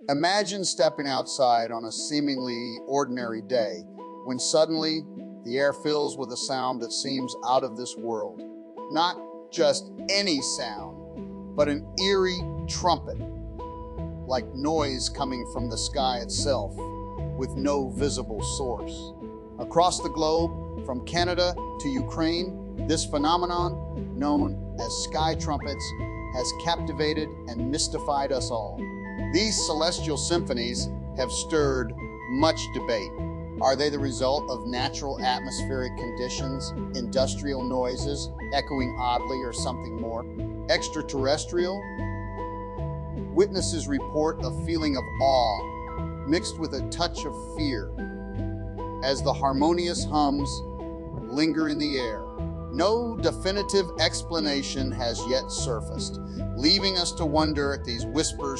Imagine stepping outside on a seemingly ordinary day when suddenly the air fills with a sound that seems out of this world. Not just any sound, but an eerie trumpet, like noise coming from the sky itself, with no visible source. Across the globe, from Canada to Ukraine, this phenomenon, known as Sky Trumpets, has captivated and mystified us all. These celestial symphonies have stirred much debate. Are they the result of natural atmospheric conditions, industrial noises, echoing oddly, or something more? Extraterrestrial? Witnesses report a feeling of awe, mixed with a touch of fear, as the harmonious hums linger in the air. No definitive explanation has yet surfaced, leaving us to wonder at these whispers